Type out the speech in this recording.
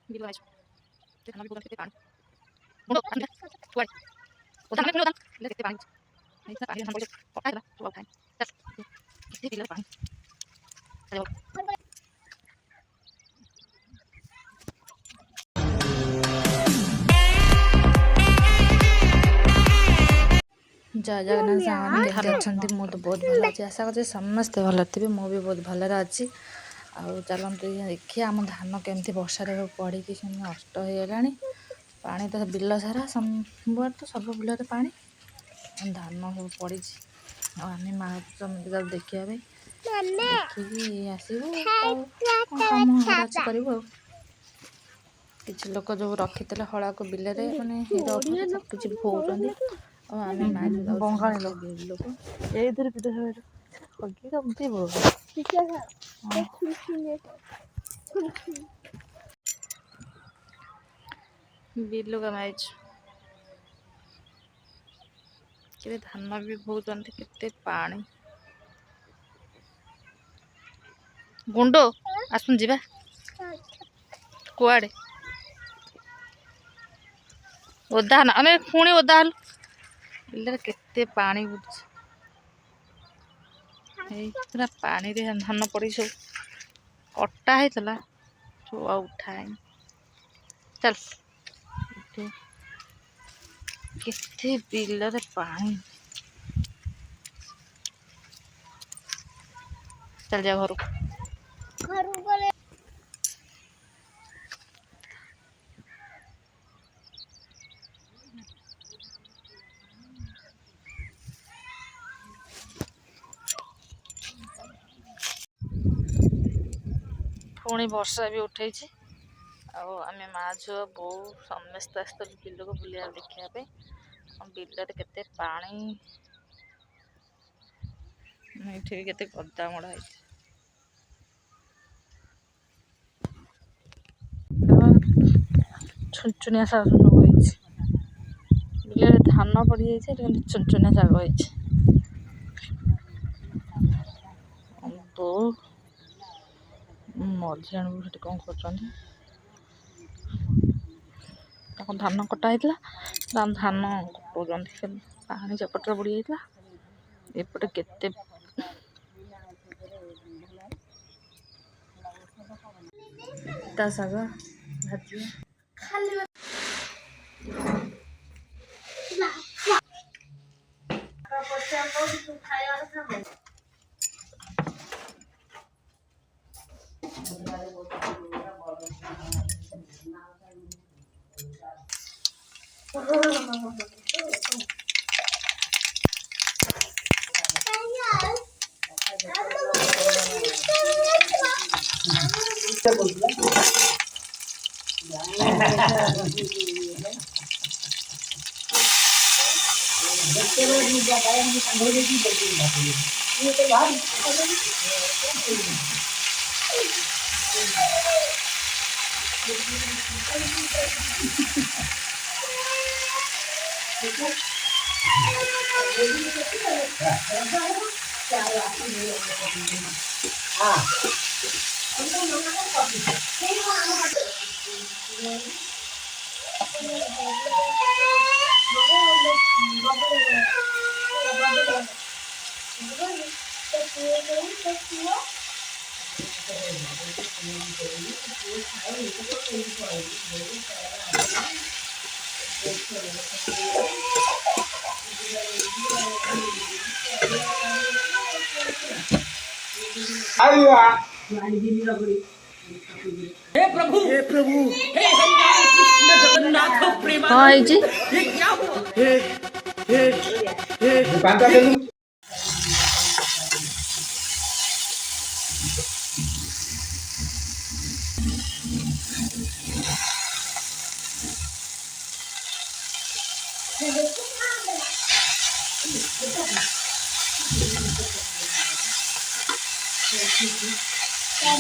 Biru aja. Kita nabi bukan kita Mundo, anda, kuat. Udah nabi mundo, lihat kita panik. Ini kita panik sampai kok ada, coba udahin. Tes. Ini bilang panik. Ayo. जय जगन्नाथ सामान केमती अच्छा मुझे बहुत भल अच्छे आशा कर समस्ते भल थे मुझे बहुत भलରେ ଅଛି ଆଉ ଚାଲନ୍ତୁ ଦେଖିଆ ଆମ ଧାନ କେମିତି ବର୍ଷାରେ ପଡ଼ିକି ନଷ୍ଟ ହେଇଗଲାଣି। ପାଣି ତ ବିଲ ସାରା ସବୁଆଡ଼େ ତ ସବୁ ବିଲରେ ପାଣି ଧାନ ସବୁ ପଡ଼ିଛି ଆଉ ଆମେ ମା ସମସ୍ତେ ଯାଉ ଦେଖିବା ପାଇଁ ଦେଖିକି ଆସିବୁ ଆଉ କ'ଣ କାମ ଅଛି କରିବୁ ଆଉ କିଛି ଲୋକ ଯେଉଁ ରଖିଥିଲେ ହଳାକୁ ବିଲରେ ମାନେ ହିଡ଼ ଉପରେ ସବୁ କିଛି ଭୋଉଛନ୍ତି ଆଉ ଆମେ ମା ବଙ୍ଗାଳୀ ଲୋକ ଏଇଥିରେ ବିଲ ଗାଇଛ କେବେ ଧାନ ବି ଭୋଉଛନ୍ତି କେତେ ପାଣି ଗୁଣ୍ଡ ଆସୁନ ଯିବା କୁଆଡ଼େ ଓଦା ନା ଆମେ ପୁଣି ଓଦା ହେଲୁ ବିଲରେ କେତେ ପାଣି ବୁଡୁଛି ଏଇ ପୁରା ପାଣିରେ ଧାନ ପଡ଼ି ସବୁ କଟା ହେଇଥିଲା ସବୁ ଆଉ ଉଠାଏନି ଚାଲ କେତେ ବିଲରେ ପାଣି ଚାଲ ଯା ଘରକୁ ପୁଣି ବର୍ଷା ବି ଉଠେଇଛି ଆଉ ଆମେ ମା ଝିଅ ବୋଉ ସମସ୍ତେ ଆସିଥିଲୁ ବିଲକୁ ବୁଲିବା ଦେଖିବା ପାଇଁ ଆମ ବିଲରେ କେତେ ପାଣି ଏଠି ବି କେତେ ଗଦା ମଡ଼ା ହେଇଛି ଛୁନଛୁନିଆ ଶାଗ ସବୁ ହେଇଛି ବିଲରେ ଧାନ ପଡ଼ିଯାଇଛି ଏଠି କିନ୍ତୁ ଛୁନଛୁନିଆ ଶାଗ ହେଇଛି ବୋଉ ମଝି ଆଣିବୁ ସେଠି କ'ଣ କରୁଛନ୍ତି ତାଙ୍କ ଧାନ କଟା ହେଇଥିଲା ଧାନ କଟଉଛନ୍ତି ପାଣି ଚପଟରେ ବୁଡ଼ି ଯାଇଥିଲା ଏପଟେ କେତେ ତା ଶାଗ ଭାଜିବା हे प्रभु हे हरिनाम कृष्ण जगन्नाथ प्रेम କ'ଣ ହେଇଛି ये क्या हुआ Kan